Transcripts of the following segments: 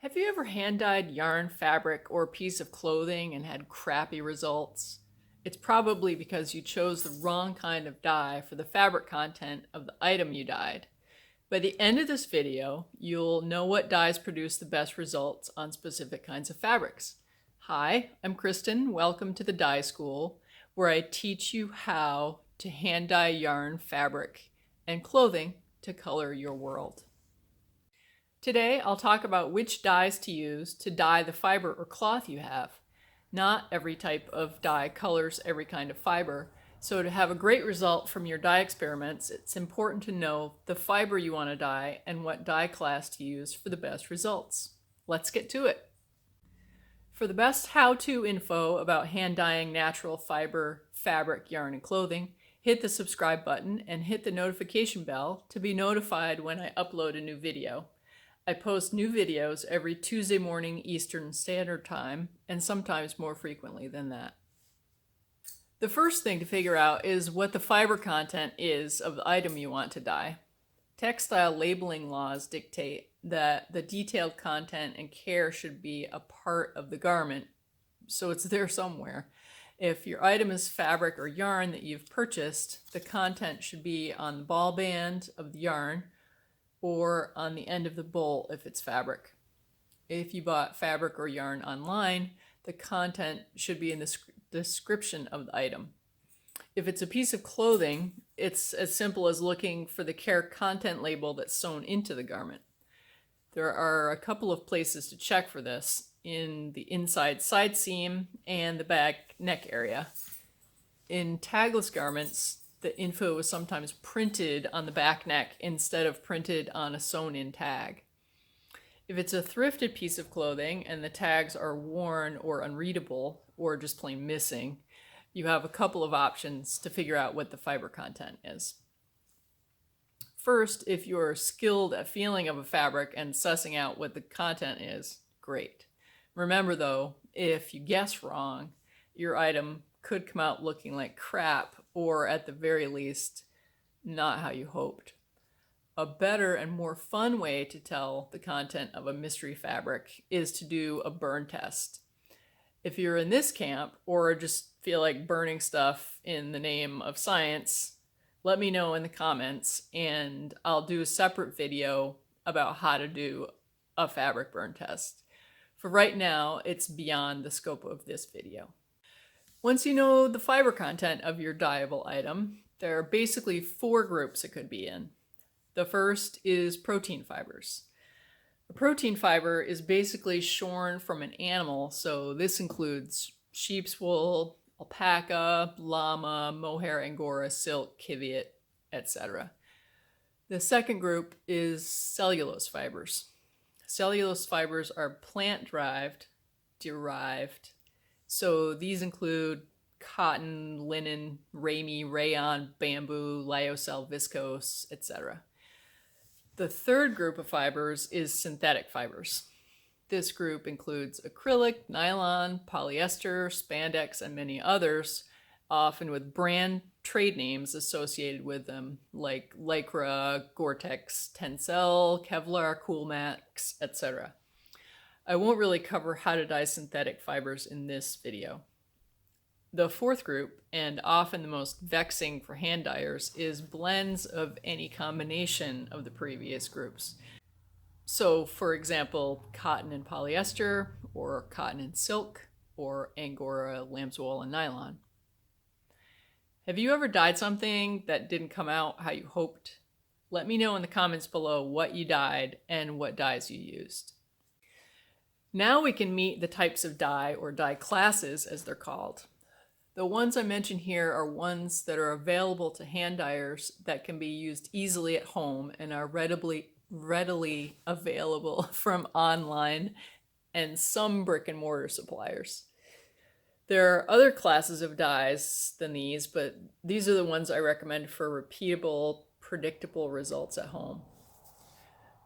Have you ever hand-dyed yarn, fabric, or a piece of clothing and had crappy results? It's probably because you chose the wrong kind of dye for the fabric content of the item you dyed. By the end of this video, you'll know what dyes produce the best results on specific kinds of fabrics. Hi, I'm Kristen. Welcome to the Dye School, where I teach you how to hand dye yarn, fabric, and clothing to color your world. Today, I'll talk about which dyes to use to dye the fiber or cloth you have. Not every type of dye colors every kind of fiber, so to have a great result from your dye experiments, it's important to know the fiber you want to dye and what dye class to use for the best results. Let's get to it. For the best how-to info about hand dyeing natural fiber, fabric, yarn, and clothing, hit the subscribe button and hit the notification bell to be notified when I upload a new video. I post new videos every Tuesday morning Eastern Standard Time, and sometimes more frequently than that. The first thing to figure out is what the fiber content is of the item you want to dye. Textile labeling laws dictate that the detailed content and care should be a part of the garment, so it's there somewhere. If your item is fabric or yarn that you've purchased, the content should be on the ball band of the yarn, or on the end of the bolt if it's fabric. If you bought fabric or yarn online, the content should be in the description of the item. If it's a piece of clothing, it's as simple as looking for the care content label that's sewn into the garment. There are a couple of places to check for this: in the inside side seam and the back neck area. In tagless garments, the info is sometimes printed on the back neck instead of printed on a sewn-in tag. If it's a thrifted piece of clothing and the tags are worn or unreadable or just plain missing, you have a couple of options to figure out what the fiber content is. First, if you're skilled at feeling of a fabric and sussing out what the content is, great. Remember though, if you guess wrong, your item could come out looking like crap, or at the very least, not how you hoped. A better and more fun way to tell the content of a mystery fabric is to do a burn test. If you're in this camp, or just feel like burning stuff in the name of science, let me know in the comments, and I'll do a separate video about how to do a fabric burn test. For right now, it's beyond the scope of this video. Once you know the fiber content of your dyeable item, there are basically 4 groups it could be in. The first is protein fibers. A protein fiber is basically shorn from an animal, so this includes sheep's wool, alpaca, llama, mohair, angora, silk, kiviot, etc. The second group is cellulose fibers. Cellulose fibers are plant-derived, so these include cotton, linen, ramie, rayon, bamboo, lyocell, viscose, etc. The third group of fibers is synthetic fibers. This group includes acrylic, nylon, polyester, spandex, and many others, often with brand trade names associated with them, like Lycra, Gore-Tex, Tencel, Kevlar, Coolmax, etc. I won't really cover how to dye synthetic fibers in this video. The fourth group, and often the most vexing for hand dyers, is blends of any combination of the previous groups. So, for example, cotton and polyester, or cotton and silk, or angora, lamb's wool, and nylon. Have you ever dyed something that didn't come out how you hoped? Let me know in the comments below what you dyed and what dyes you used. Now we can meet the types of dye, or dye classes as they're called. The ones I mention here are ones that are available to hand dyers that can be used easily at home and are readily available from online and some brick and mortar suppliers. There are other classes of dyes than these, but these are the ones I recommend for repeatable, predictable results at home.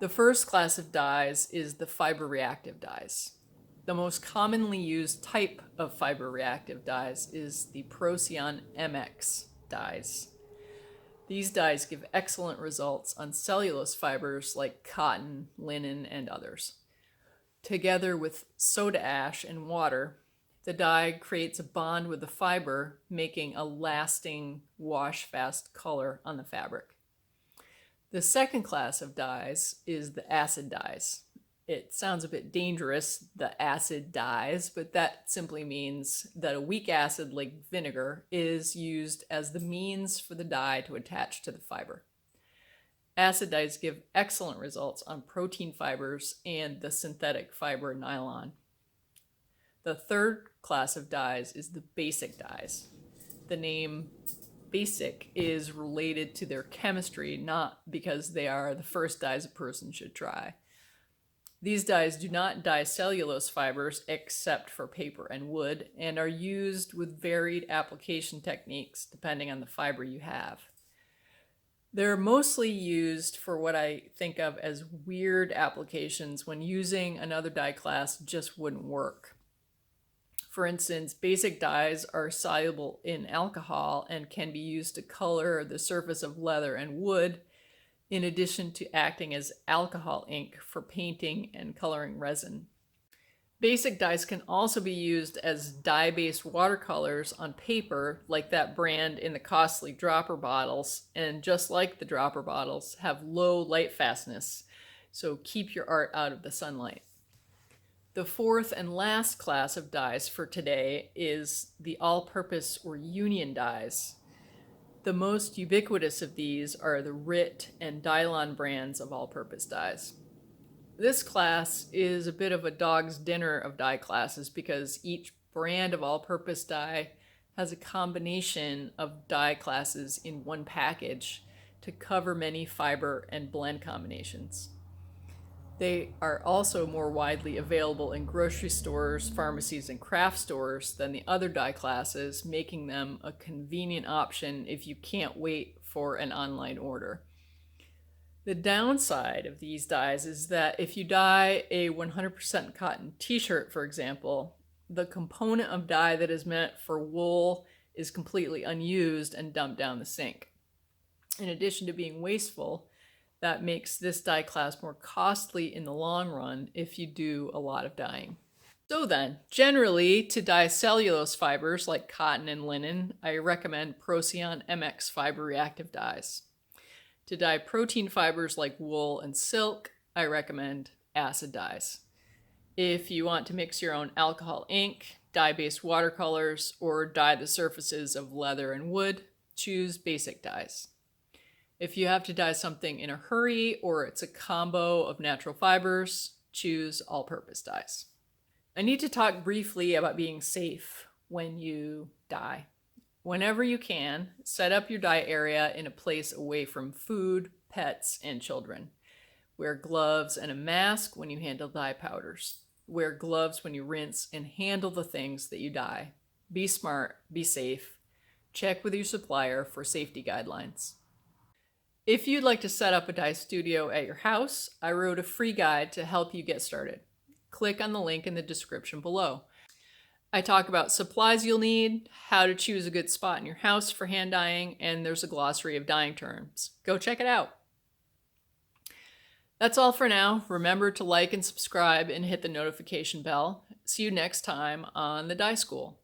The first class of dyes is the fiber reactive dyes. The most commonly used type of fiber reactive dyes is the Procyon MX dyes. These dyes give excellent results on cellulose fibers like cotton, linen, and others. Together with soda ash and water, the dye creates a bond with the fiber, making a lasting wash-fast color on the fabric. The second class of dyes is the acid dyes. It sounds a bit dangerous, the acid dyes, but that simply means that a weak acid like vinegar is used as the means for the dye to attach to the fiber. Acid dyes give excellent results on protein fibers and the synthetic fiber nylon. The third class of dyes is the basic dyes. The name basic is related to their chemistry, not because they are the first dyes a person should try. These dyes do not dye cellulose fibers except for paper and wood, and are used with varied application techniques depending on the fiber you have. They're mostly used for what I think of as weird applications when using another dye class just wouldn't work. For instance, basic dyes are soluble in alcohol and can be used to color the surface of leather and wood, in addition to acting as alcohol ink for painting and coloring resin. Basic dyes can also be used as dye-based watercolors on paper, like that brand in the costly dropper bottles, and just like the dropper bottles, have low light fastness, so keep your art out of the sunlight. The fourth and last class of dyes for today is the all-purpose or union dyes. The most ubiquitous of these are the RIT and Dylon brands of all-purpose dyes. This class is a bit of a dog's dinner of dye classes because each brand of all-purpose dye has a combination of dye classes in one package to cover many fiber and blend combinations. They are also more widely available in grocery stores, pharmacies, and craft stores than the other dye classes, making them a convenient option if you can't wait for an online order. The downside of these dyes is that if you dye a 100% cotton t-shirt, for example, the component of dye that is meant for wool is completely unused and dumped down the sink. In addition to being wasteful, that makes this dye class more costly in the long run if you do a lot of dyeing. So then, generally, to dye cellulose fibers like cotton and linen, I recommend Procyon MX fiber reactive dyes. To dye protein fibers like wool and silk, I recommend acid dyes. If you want to mix your own alcohol ink, dye-based watercolors, or dye the surfaces of leather and wood, choose basic dyes. If you have to dye something in a hurry or it's a combo of natural fibers, choose all-purpose dyes. I need to talk briefly about being safe when you dye. Whenever you can, set up your dye area in a place away from food, pets, and children. Wear gloves and a mask when you handle dye powders. Wear gloves when you rinse and handle the things that you dye. Be smart, be safe. Check with your supplier for safety guidelines. If you'd like to set up a dye studio at your house, I wrote a free guide to help you get started. Click on the link in the description below. I talk about supplies you'll need, how to choose a good spot in your house for hand dyeing, and there's a glossary of dyeing terms. Go check it out. That's all for now. Remember to like and subscribe and hit the notification bell. See you next time on the Dye School.